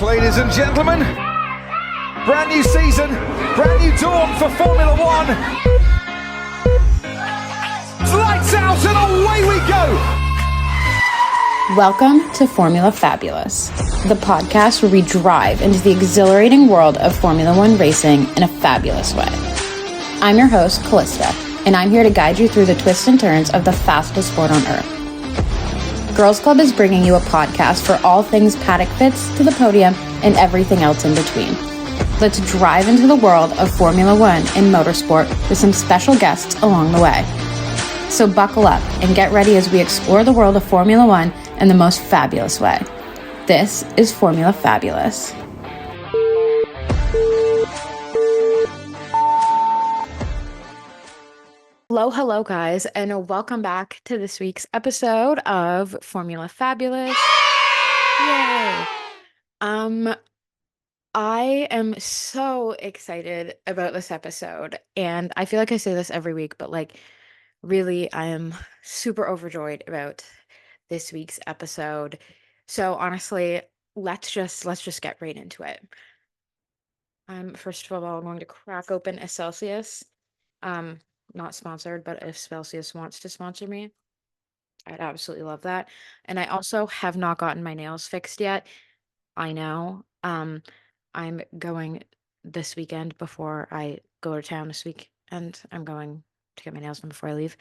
ladies and gentlemen. Brand new season, brand new dawn for Formula One. Lights out and away we go. Welcome to Formula Fabulous, the podcast where we drive into the exhilarating world of Formula One racing in a fabulous way. I'm your host, Callista, and I'm here to guide you through the twists and turns of the fastest sport on earth. Girls Club is bringing you a podcast for all things paddock fits to the podium and everything else in between. Let's drive into the world of Formula One and motorsport with some special guests along the way. So buckle up and get ready as we explore the world of Formula One in the most fabulous way. This is Formula Fabulous. Hello, guys, and welcome back to this week's episode of Formula Fabulous. Yay! I am so excited about this episode, and I feel like I say this every week, but really, I am super overjoyed about this week's episode. So honestly, let's just get right into it. First of all, I'm going to crack open a Celsius. Not sponsored, but if Celsius wants to sponsor me, I'd absolutely love that. And I also have not gotten my nails fixed yet. I know. I'm going this weekend before I go to town this week, and I'm going to get my nails done before I leave.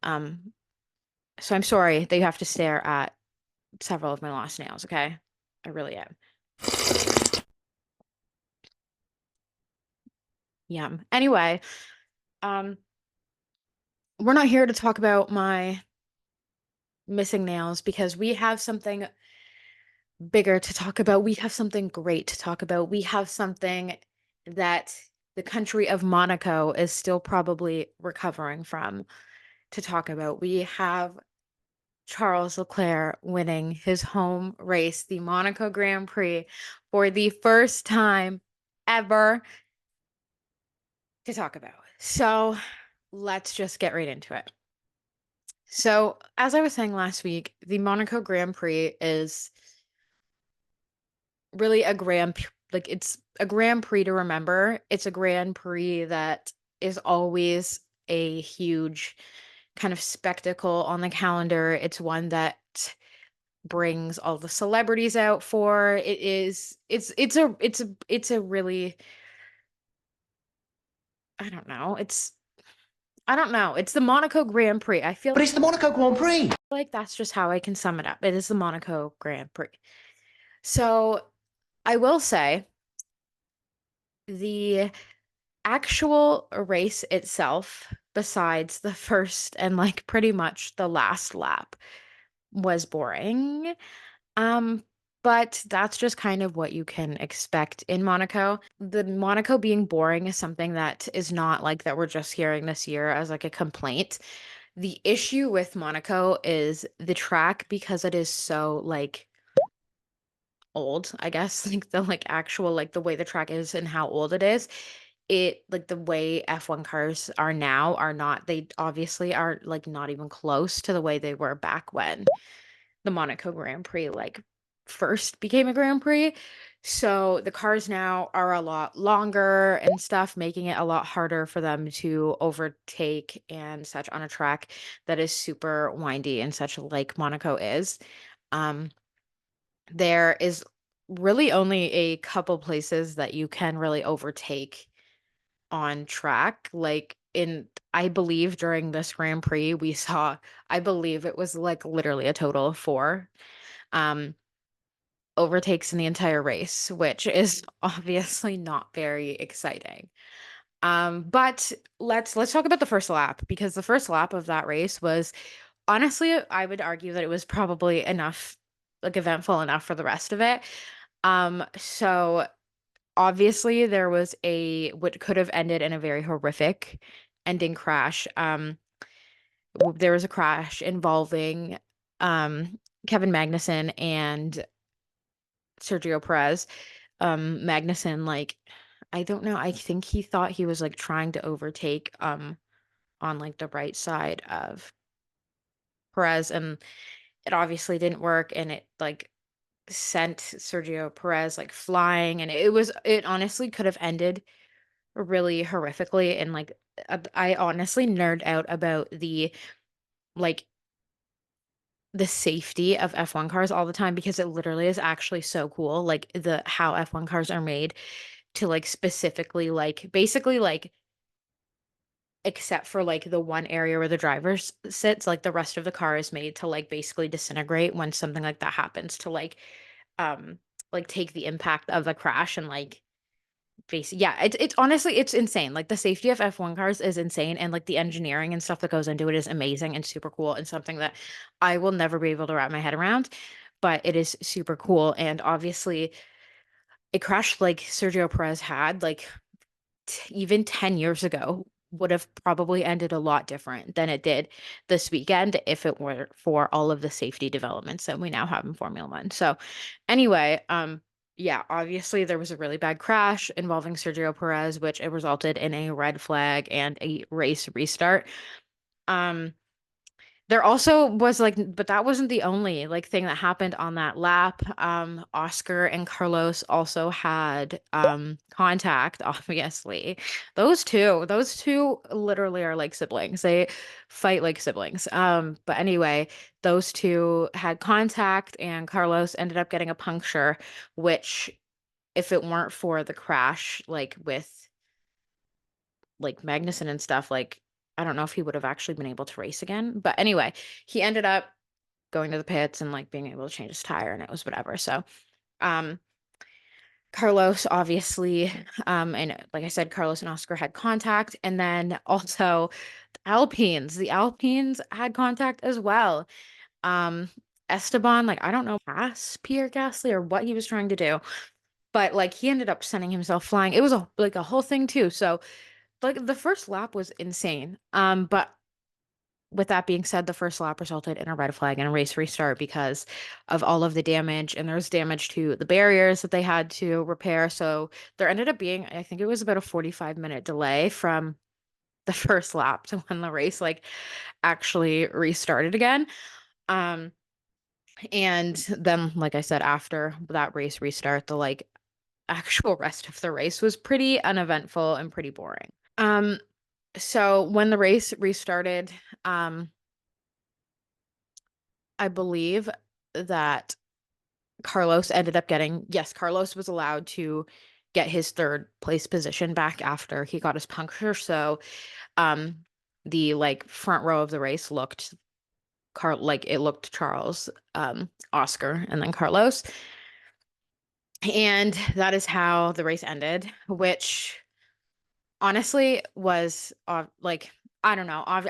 So I'm sorry that you have to stare at several of my lost nails, okay? I really am. Yum. Anyway, we're not here to talk about my missing nails because we have something bigger to talk about. We have something great to talk about. We have something that the country of Monaco is still probably recovering from to talk about. We have Charles Leclerc winning his home race, the Monaco Grand Prix, for the first time ever to talk about. So let's just get right into it. So, as I was saying last week, the Monaco Grand Prix is really it's a Grand Prix to remember. It's a Grand Prix that is always a huge kind of spectacle on the calendar. It's one that brings all the celebrities out for. It's a really, I don't know. It's the Monaco Grand Prix. I feel But it's the Monaco Grand Prix. like that's just how I can sum it up. It is the Monaco Grand Prix. So I will say the actual race itself, besides the first and pretty much the last lap, was boring. But that's just kind of what you can expect in Monaco. The Monaco being boring is something that is not that we're just hearing this year as a complaint. The issue with Monaco is the track, because it is so old, I guess, the actual the way the track is and how old it is. It the way F1 cars are now are not, they obviously are not even close to the way they were back when the Monaco Grand Prix first became a Grand Prix. So the cars now are a lot longer and stuff, making it a lot harder for them to overtake and such on a track that is super windy and such like Monaco is. There is really only a couple places that you can really overtake on track. I believe during this Grand Prix, we saw, I believe it was literally a total of 4 overtakes in the entire race, which is obviously not very exciting. But let's talk about the first lap, because the first lap of that race was, honestly, I would argue that it was probably enough, eventful enough for the rest of it. So obviously there was what could have ended in a very horrific ending crash. There was a crash involving Kevin Magnussen and Sergio Perez. Magnussen, I don't know, I think he thought he was trying to overtake on the right side of Perez, and it obviously didn't work, and it sent Sergio Perez like flying, and it honestly could have ended really horrifically. And like I honestly nerd out about like the safety of F1 cars all the time because it literally is actually so cool. Like the how F1 cars are made to like specifically like basically like except for like the one area where the driver sits, like the rest of the car is made to like basically disintegrate when something like that happens to um like take the impact of a crash and like yeah, it's honestly it's insane. Like the safety of F1 cars is insane and like the engineering and stuff that goes into it is amazing and super cool and something that I will never be able to wrap my head around, but it is super cool. And obviously a crash like Sergio Perez had like even 10 years ago would have probably ended a lot different than it did this weekend if it were for all of the safety developments that we now have in Formula One. So anyway, yeah, obviously there was a really bad crash involving Sergio Perez, which it resulted in a red flag and a race restart. Um, there also was like but that wasn't the only like thing that happened on that lap. Oscar and Carlos also had contact, obviously. Those two literally are like siblings. They fight like siblings. But anyway, those two had contact and Carlos ended up getting a puncture, which if it weren't for the crash like with like Magnussen and stuff, like I don't know if he would have actually been able to race again. But anyway, he ended up going to the pits and like being able to change his tire and it was whatever. So um Carlos obviously and like I said, Carlos and Oscar had contact. And then also the Alpines had contact as well. Um Esteban, like I don't know past Pierre Gasly or what he was trying to do, but like he ended up sending himself flying. It was a whole thing too. So like the first lap was insane. But with that being said, the first lap resulted in a red flag and a race restart because of all of the damage, and there was damage to the barriers that they had to repair. So there ended up being, I think it was about a 45-minute delay from the first lap to when the race like actually restarted again. Um, and then, like I said, after that race restart, the like actual rest of the race was pretty uneventful and pretty boring. So when the race restarted, um, I believe that Carlos was allowed to get his third place position back after he got his puncture. So, um, the like front row of the race looked like it looked Charles, Oscar, and then Carlos. And that is how the race ended, which honestly was like I don't know. I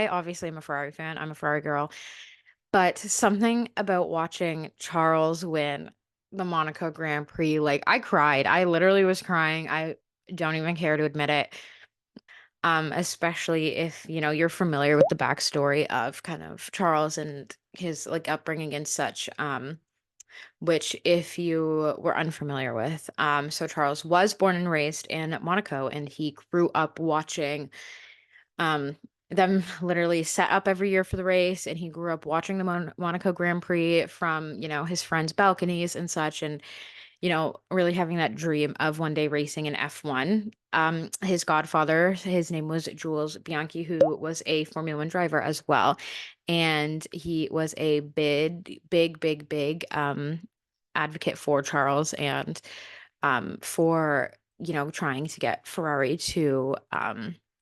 obviously am a Ferrari fan. I'm a Ferrari girl. But something about watching Charles win the Monaco Grand Prix, like I cried. I literally was crying. I don't even care to admit it. Especially if, you're familiar with the backstory of kind of Charles and his like upbringing and such. Which if you were unfamiliar with, so Charles was born and raised in Monaco, and he grew up watching um, them literally set up every year for the race, and he grew up watching the Monaco Grand Prix from, his friends' balconies and such, and really having that dream of one day racing in F1. His godfather, his name was Jules Bianchi, who was a Formula One driver as well. And he was a big advocate for Charles and for, trying to get Ferrari to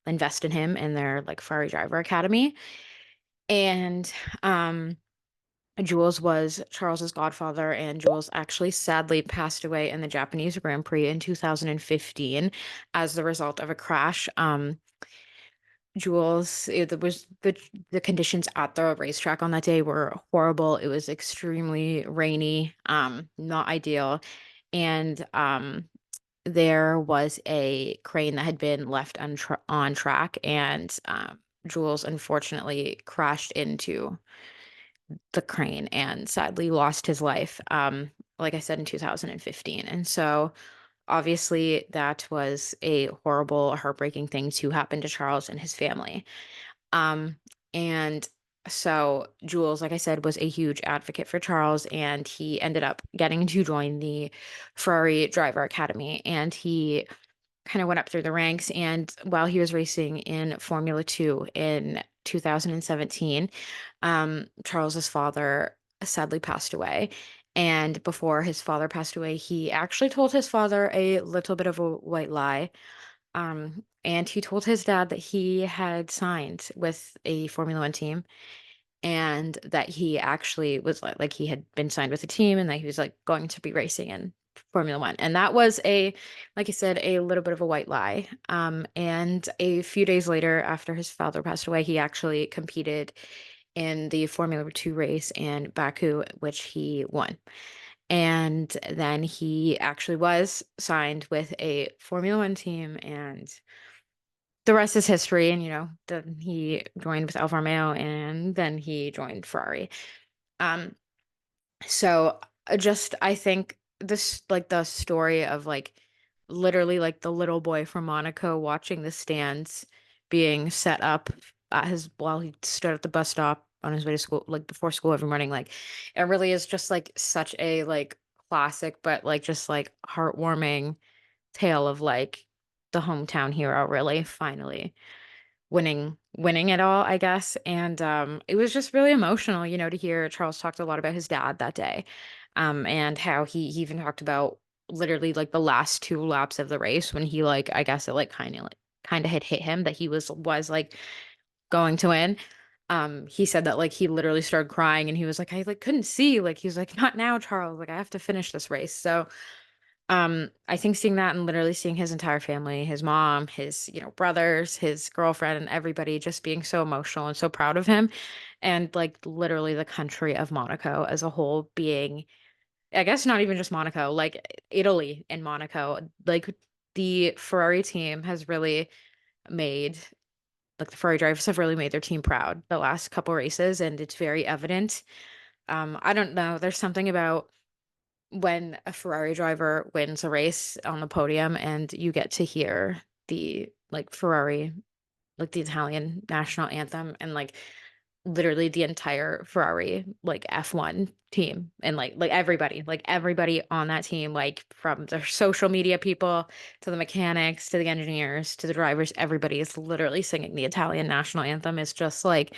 invest in him in their like Ferrari Driver Academy. And Jules was Charles's godfather, and Jules actually sadly passed away in the Japanese Grand Prix in 2015 as the result of a crash. It was the conditions at the racetrack on that day were horrible. It was extremely rainy, not ideal. And there was a crane that had been left on track, and Jules unfortunately crashed into the crane and sadly lost his life, like I said, in 2015. And so obviously that was a horrible, heartbreaking thing to happen to Charles and his family. Um, and So Jules, like I said, was a huge advocate for Charles, and he ended up getting to join the Ferrari Driver Academy. And he kind of went up through the ranks. And while he was racing in Formula Two in 2017, Charles's father sadly passed away. And before his father passed away, he actually told his father a little bit of a white lie. And he told his dad that he had signed with a Formula One team, and that he actually was like he had been signed with a team, and that he was like going to be racing in Formula One. And that was like I said, a little bit of a white lie. And a few days later, after his father passed away, he actually competed in the Formula Two race in Baku, which he won. And then he actually was signed with a Formula One team, and the rest is history. And then he joined with Alfa Romeo, and then he joined Ferrari. Um, so just I think this like the story of like literally like the little boy from Monaco watching the stands being set up at his while he stood at the bus stop on his way to school, like before school every morning. Like it really is just like such a like classic, but like just like heartwarming tale of like the hometown hero really finally winning it all, I guess. And it was just really emotional, to hear Charles talked a lot about his dad that day. And how he even talked about literally like the last two laps of the race when he like I guess it like kind of had hit him that he was like going to win. He said that like he literally started crying, and he was like, I like couldn't see, like he was like, not now, Charles, like I have to finish this race. So I think seeing that and literally seeing his entire family, his mom, his, brothers, his girlfriend, and everybody just being so emotional and so proud of him. And like literally the country of Monaco as a whole being, I guess not even just Monaco, like Italy and Monaco, like the Ferrari team has really made, like the Ferrari drivers have really made their team proud the last couple races, and it's very evident. I don't know, there's something about when a Ferrari driver wins a race on the podium and you get to hear the like Ferrari, like the Italian national anthem, and like literally the entire Ferrari like F1 team, and like everybody on that team, like from the social media people to the mechanics to the engineers to the drivers, everybody is literally singing the Italian national anthem. It's just like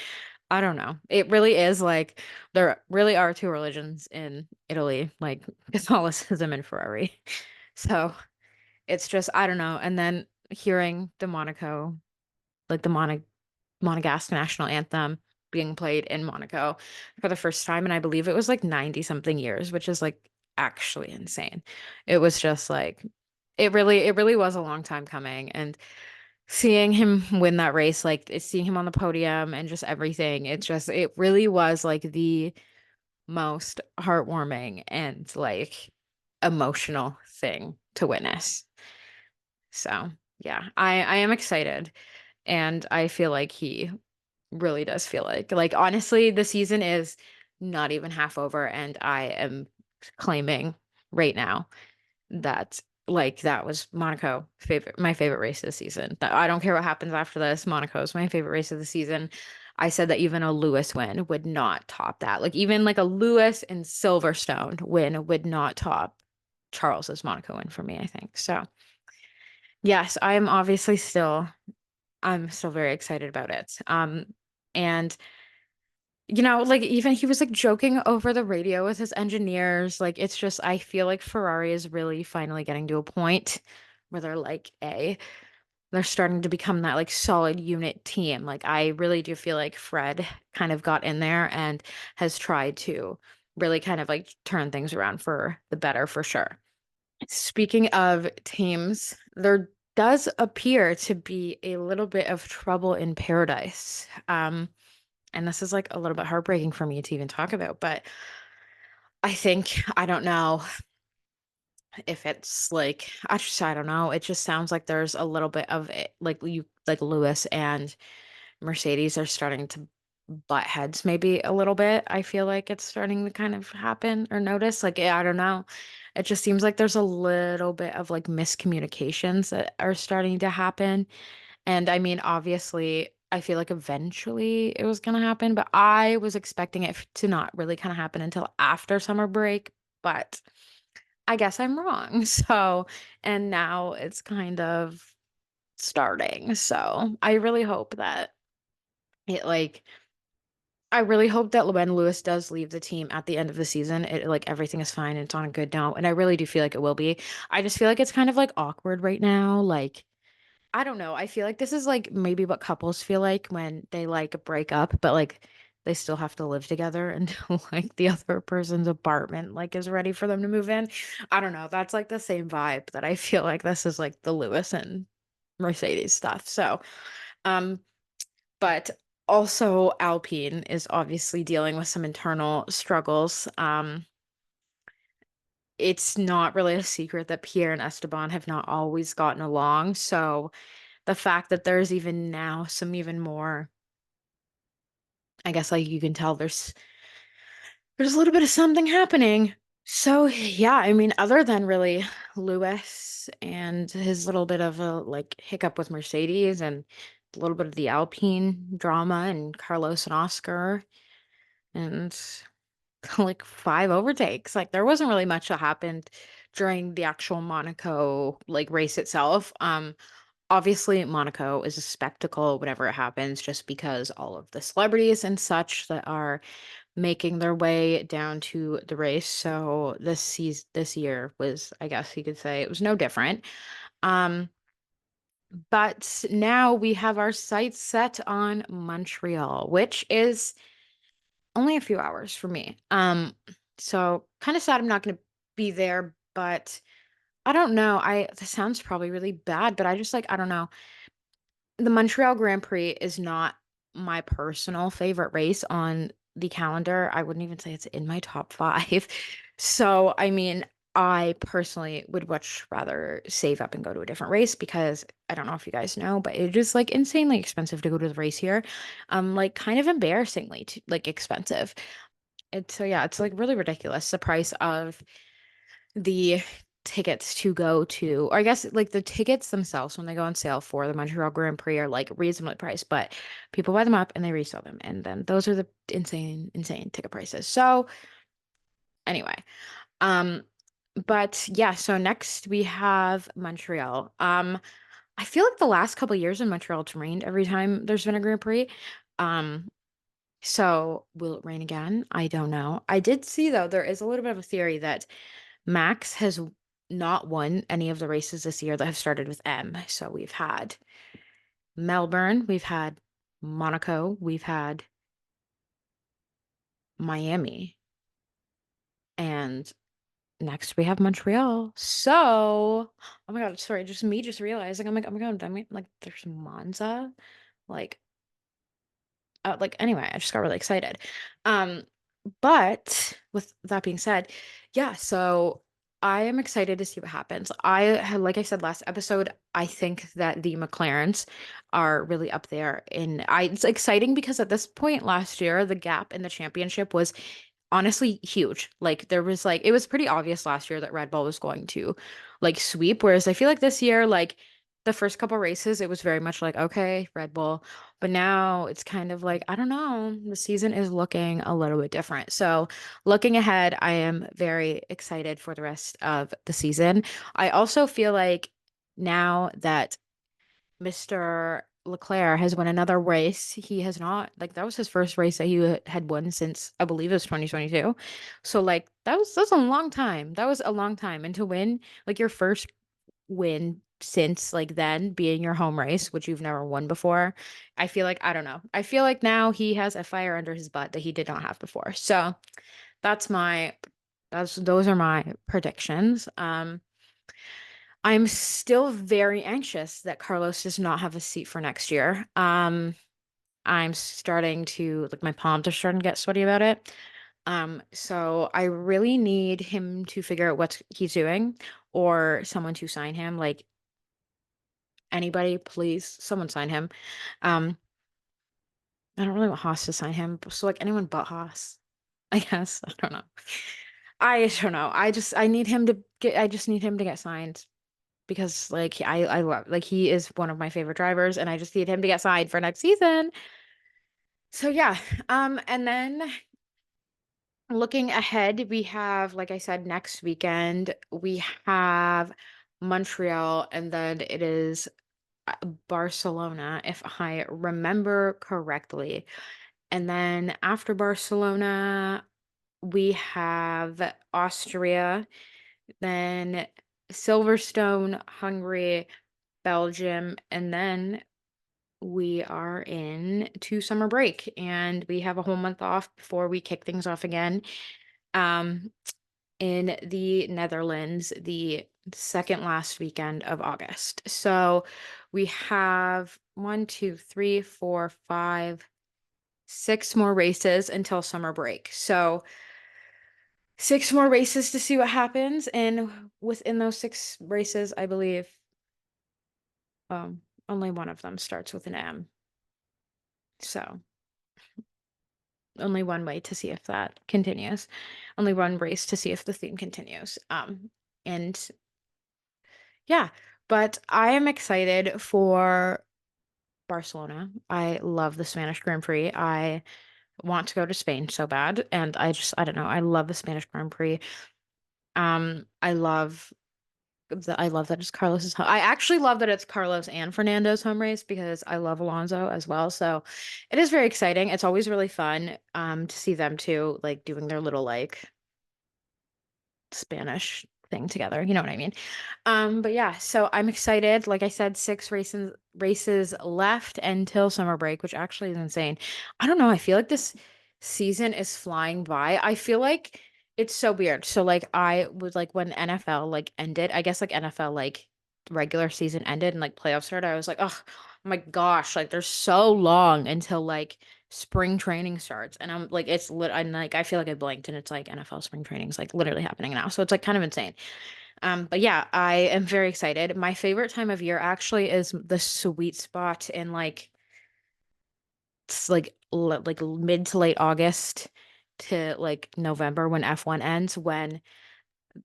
I don't know. It really is like there really are two religions in Italy, like Catholicism and Ferrari. So it's just I don't know. And then hearing the Monaco, like the Monegasque national anthem being played in Monaco for the first time, and I believe it was like 90 something years, which is like actually insane. It was just like it really was a long time coming, and seeing him win that race, like seeing him on the podium and just everything, it really was like the most heartwarming and like emotional thing to witness. So yeah, I am excited, and I feel like he really does feel like honestly the season is not even half over, and I am claiming right now that like that was my favorite race this season. That I don't care what happens after this, Monaco is my favorite race of the season. I said that even a Lewis win would not top that. Like even like a Lewis and Silverstone win would not top Charles's Monaco win for me, I think. So yes, I'm still very excited about it. And like even he was like joking over the radio with his engineers. Like it's just I feel like Ferrari is really finally getting to a point where they're starting to become that like solid unit team. Like I really do feel like Fred kind of got in there and has tried to really kind of like turn things around for the better for sure. Speaking of teams, there does appear to be a little bit of trouble in paradise. And this is like a little bit heartbreaking for me to even talk about, but I don't know if it's like I don't know. It just sounds like there's a little bit of it, like Lewis and Mercedes are starting to butt heads maybe a little bit. I feel like it's starting to kind of happen or notice. Like I don't know. It just seems like there's a little bit of like miscommunications that are starting to happen. And I mean, obviously I feel like eventually it was gonna happen, but I was expecting it to not really kind of happen until after summer break, but I guess I'm wrong. So, and now it's kind of starting. So, I really hope that it like I really hope that when Lewis does leave the team at the end of the season, it like everything is fine and it's on a good note. And I really do feel like it will be. I just feel like it's kind of like awkward right now. Like, I don't know. I feel like this is like maybe what couples feel like when they like break up, but like they still have to live together until like the other person's apartment like is ready for them to move in. I don't know. That's like the same vibe that I feel like this is like the Lewis and Mercedes stuff. So, um, but also Alpine is obviously dealing with some internal struggles. It's not really a secret that Pierre and Esteban have not always gotten along. So the fact that there's even now some even more, I guess like you can tell there's a little bit of something happening. So yeah, I mean, other than really Lewis and his little bit of a like hiccup with Mercedes and a little bit of the Alpine drama and Carlos and Oscar and like 5 overtakes. Like there wasn't really much that happened during the actual Monaco like race itself. Obviously Monaco is a spectacle whenever it happens just because all of the celebrities and such that are making their way down to the race. So this year was, I guess you could say, it was no different. Um, but now we have our sights set on Montreal, which is only a few hours for me. So kind of sad I'm not going to be there, but I don't know. This sounds probably really bad, but I just like, I don't know. The Montreal Grand Prix is not my personal favorite race on the calendar. I wouldn't even say it's in my top five. So, I mean, I personally would much rather save up and go to a different race because I don't know if you guys know, but it is like insanely expensive to go to the race here. Like kind of embarrassingly like expensive. So yeah, it's like really ridiculous the price of the tickets to go to, or I guess like the tickets themselves when they go on sale for the Montreal Grand Prix are like reasonably priced, but people buy them up and they resell them. And then those are the insane, insane ticket prices. So anyway, um, but yeah, so next we have Montreal. I feel like the last couple years in Montreal it's rained every time there's been a Grand Prix. Um, so will it rain again? I don't know. I did see though, there is a little bit of a theory that Max has not won any of the races this year that have started with M. So we've had Melbourne, we've had Monaco, we've had Miami, and next we have Montreal. So, oh my God, sorry, just me just realizing, I'm like, oh my God, I mean, like, there's Monza. Like, anyway, I just got really excited. Um, but with that being said, yeah, so I am excited to see what happens. Like I said last episode, I think that the McLarens are really up there it's exciting because at this point last year, the gap in the championship was honestly huge. Like there was like it was pretty obvious last year that Red Bull was going to like sweep, whereas I feel like this year, like the first couple races, it was very much like, okay, Red Bull. But now it's kind of like, I don't know, the season is looking a little bit different. So looking ahead, I am very excited for the rest of the season. I also feel like now that Mr. Leclerc has won another race. He has not, like, that was his first race that he had won since I believe it was 2022. So, like, that's a long time. That was a long time. And to win, like, your first win since, like, then being your home race, which you've never won before, I feel like, I don't know. I feel like now he has a fire under his butt that he did not have before. So, that's my, those are my predictions. I'm still very anxious that Carlos does not have a seat for next year. I'm starting to like my palms are starting to get sweaty about it. So I really need him to figure out what he's doing or someone to sign him. Like anybody, please, someone sign him. Um, I don't really want Haas to sign him, so like anyone but Haas, I guess. I don't know. I don't know. I just need him to get signed because like I love like he is one of my favorite drivers and I just need him to get signed for next season. So yeah, and then looking ahead, we have, like I said, next weekend, we have Montreal, and then it is Barcelona, if I remember correctly. And then after Barcelona, we have Austria, then Silverstone, Hungary, Belgium, and then we are in to summer break and we have a whole month off before we kick things off again. Um, in the Netherlands, the second last weekend of August. So we have one, two, three, four, five, six more races until summer break. So six more races to see what happens. And within those six races, I believe only one of them starts with an M. So only one way to see if that continues. Only one race to see if the theme continues. And yeah, but I am excited for Barcelona. I love the Spanish Grand Prix. I want to go to Spain so bad, and I don't know, I love the Spanish Grand Prix. I love that it's Carlos's home. I actually love that it's Carlos and Fernando's home race because I love Alonso as well. So it is very exciting. It's always really fun to see them two like doing their little like Spanish thing together. You know what I mean? But yeah, so I'm excited. Like I said, six races left until summer break, which actually is insane. I don't know. I feel like this season is flying by. I feel like it's so weird. So like I was like when NFL like ended, I guess like NFL like regular season ended and like playoffs started, I was like, oh my gosh, like there's so long until like spring training starts. And I'm like, I'm like, I feel like I blinked and it's like NFL spring training is like literally happening now. So it's like kind of insane. But yeah, I am very excited. My favorite time of year actually is the sweet spot in like it's like mid to late August to like November when F1 ends, when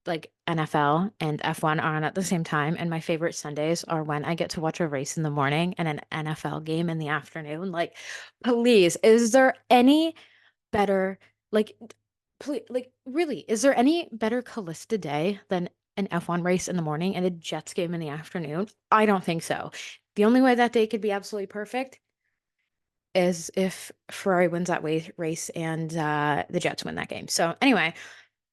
like NFL and F1 are on at the same time. And my favorite Sundays are when I get to watch a race in the morning and an NFL game in the afternoon. Like, please, is there any better, like, please, like, really, is there any better Callista day than an F1 race in the morning and a Jets game in the afternoon? I don't think so. The only way that day could be absolutely perfect is if Ferrari wins that race and the Jets win that game. So anyway,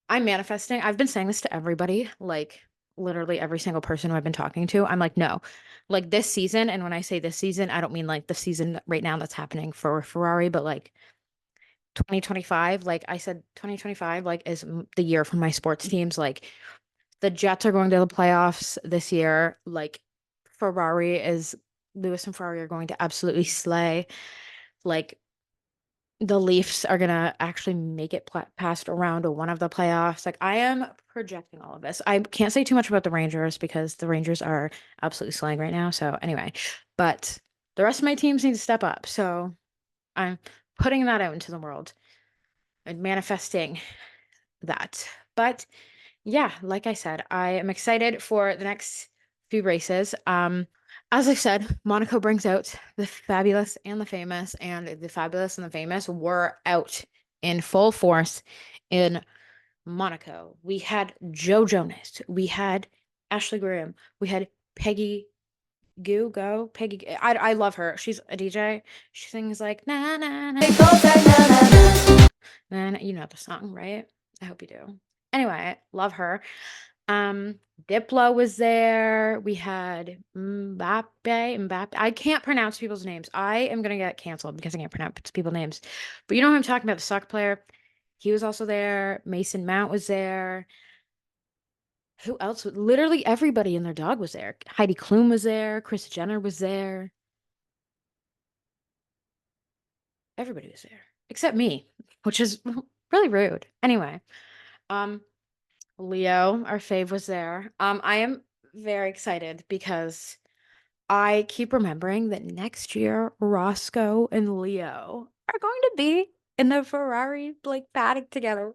I'm manifesting. I've been saying this to everybody, like literally every single person who I've been talking to. I'm like, no, like this season. And when I say this season, I don't mean like the season right now that's happening for Ferrari, but like 2025, like I said, 2025, like is the year for my sports teams. Like the Jets are going to the playoffs this year. Like Lewis and Ferrari are going to absolutely slay. Like the Leafs are gonna actually make it past round one of the playoffs. Like I am projecting all of this. I can't say too much about the Rangers because the Rangers are absolutely slaying right now. So anyway, but the rest of my teams need to step up. So I'm putting that out into the world and manifesting that. But yeah, like I said, I am excited for the next few races. As I said, Monaco brings out the fabulous and the famous, and the fabulous and the famous were out in full force in Monaco. We had Joe Jonas, we had Ashley Graham, we had Peggy. I love her. She's a DJ. She sings like na na na. It goes like na na na. Then you know the song, right? I hope you do. Anyway, love her. Diplo was there. We had Mbappe. I can't pronounce people's names. I am gonna get canceled because I can't pronounce people's names. But you know who I'm talking about, the soccer player. He was also there. Mason Mount was there. Who else? Literally everybody and their dog was there. Heidi Klum was there. Kris Jenner was there. Everybody was there except me, which is really rude. Anyway, um, Leo, our fave, was there. I am very excited because I keep remembering that next year Roscoe and Leo are going to be in the Ferrari like paddock together.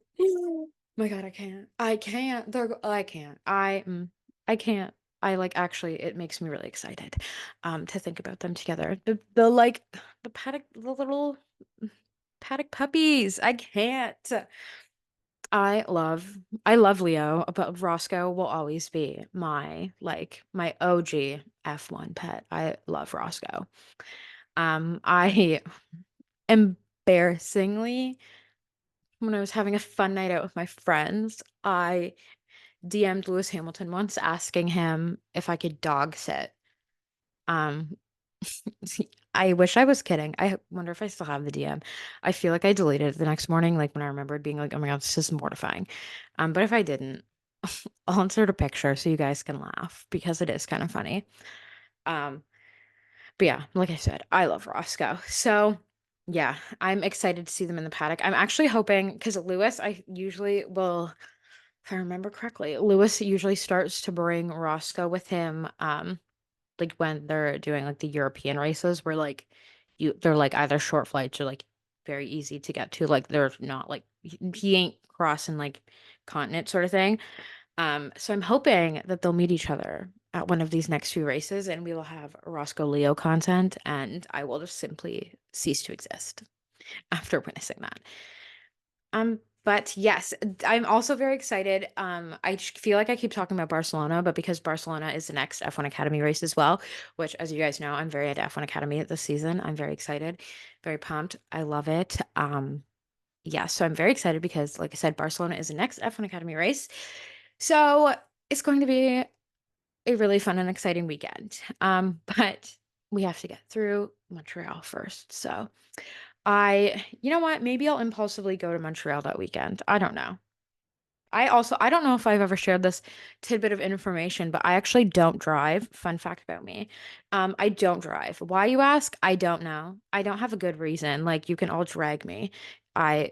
My God, I can't. I can't. I can't. I like actually it makes me really excited to think about them together. The paddock the little paddock puppies. I can't. I love Leo, but Roscoe will always be my OG F1 pet. I love Roscoe. I embarrassingly, when I was having a fun night out with my friends, I DM'd Lewis Hamilton once asking him if I could dog sit. Um, I wish I was kidding. I wonder if I still have the DM. I feel like I deleted it the next morning, like when I remembered being like, oh my God, this is mortifying. But if I didn't, I'll insert a picture so you guys can laugh because it is kind of funny. Um, but yeah, like I said, I love Roscoe. So yeah, I'm excited to see them in the paddock. I'm actually hoping because Lewis, I usually will, if I remember correctly, Lewis usually starts to bring Roscoe with him. Like when they're doing like the European races where like they're like either short flights or like very easy to get to. Like they're not like he ain't crossing like continent sort of thing. So I'm hoping that they'll meet each other at one of these next few races and we will have Roscoe Leo content and I will just simply cease to exist after witnessing that. But yes, I'm also very excited. Feel like I keep talking about Barcelona, but because Barcelona is the next F1 Academy race as well, which as you guys know, I'm very at F1 Academy this season. I'm very excited, very pumped. I love it. Yeah, so I'm very excited because like I said, Barcelona is the next F1 Academy race. So it's going to be a really fun and exciting weekend. But we have to get through Montreal first. So you know what? Maybe I'll impulsively go to Montreal that weekend. I don't know. I don't know if I've ever shared this tidbit of information, but I actually don't drive. Fun fact about me. I don't drive. Why, you ask? I don't know. I don't have a good reason. Like, you can all drag me. I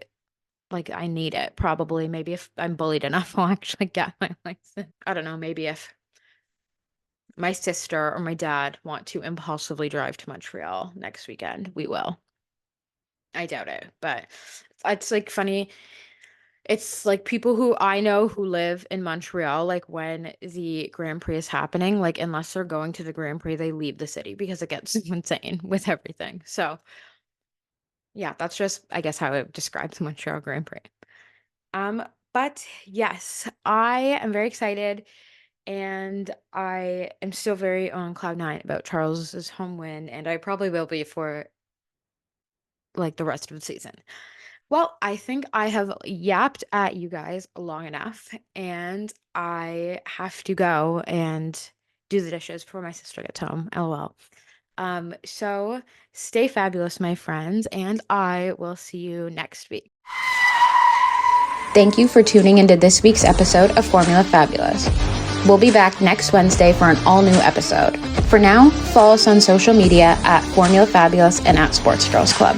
I need it probably. Maybe if I'm bullied enough, I'll actually get my license. I don't know. Maybe if my sister or my dad want to impulsively drive to Montreal next weekend, we will. I doubt it, but it's like funny. It's like people who I know who live in Montreal, like when the Grand Prix is happening, like unless they're going to the Grand Prix, they leave the city because it gets insane with everything. So yeah, that's just, I guess, how I would describe the Montreal Grand Prix. But yes, I am very excited and I am still very on cloud nine about Charles's home win, and I probably will be for like the rest of the season. Well, I think I have yapped at you guys long enough, and I have to go and do the dishes before my sister gets home. LOL. So stay fabulous, my friends, and I will see you next week. Thank you for tuning into this week's episode of Formula Fabulous. We'll be back next Wednesday for an all-new episode. For now, follow us on social media at Formula Fabulous and at Sports Girls Club.